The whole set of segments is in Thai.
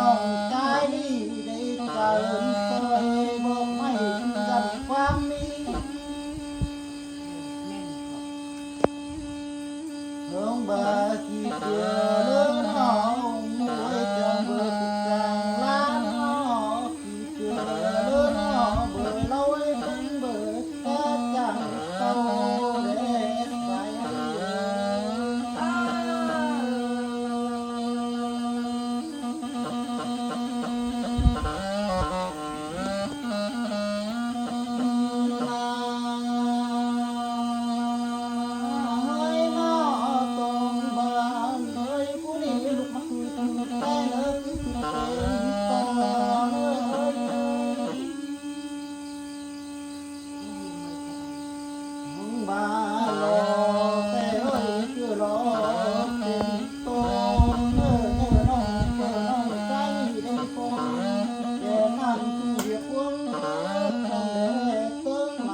น้องกายดีได้เกินเคยบอกไม่กันความมีเพิ่งบาจีเดือเลื่อนหองมวยจังเบอร์ติดจังล้านหอจีเดือเลื่อนหอเบอร์ลอยเป็นเบอร์แค่จังเต้าเด็ดใส่บาโลแต่เอ้ยคือรอเป็นโตเนื้อน้องใจได้คงแก่นั่นคือเรียกว่าต้องแดดเติ้งห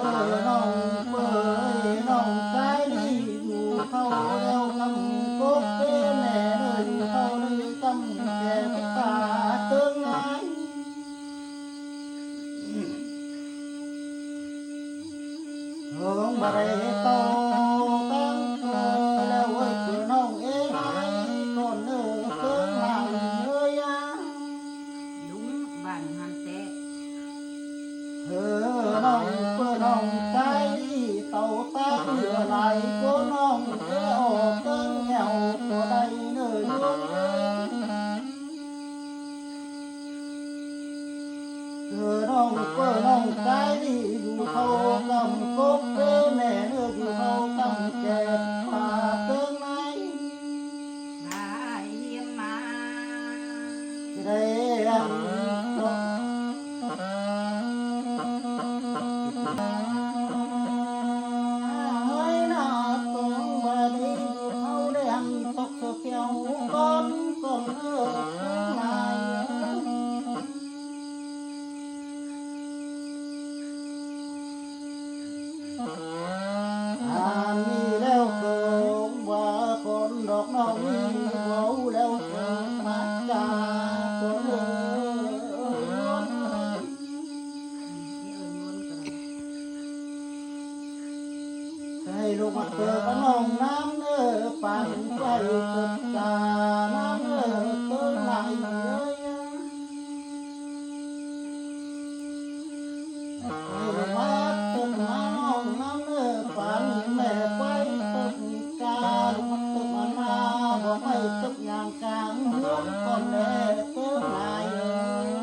ลายน้องเปิดน้องใจดีอยู่เข้าแล้วกำกบเป็นแม่เลยเข้าเลยกำแก่ตาเติ้งไงเฮิงบาเรโตตั้งเคยแล้วเว้ยคือน้องเอ๋ยก่อนเนื้อเติ้งหายเอ้ยลุงบ้านหันแตะน้องเพื่อน้องใจดีเต่าตาเหลือไหลก็น้องเจ้าเติ้งแหวตัวใดเนื้อดวงน้องเพื่อน้องใจดีอยู่เขากำกบเป็นแม่เนื้ออยู่เขากำแก่ป่าเติ้งไหนได้เยี่ยมมาจะได้ยังเกี่ยวก้อนก้อนลายนี่แล้วเกิดว่าคนดอกน้องนี่เว้าแล้วเกิดมาจากคนให้ลูกมาเกิดน้องน้ำเนื้อปั่นไฟเกิดจาน้ำเนื้อเกิดไหลเลยให้ลูกมาเกิดน้องน้ำเนื้อปั่นแม่ไฟเกิดจาลูกมาเกิดมาหน้าบอกให้เกิดอย่างกลางเมืองก่อนแม่เกิดไหลเลย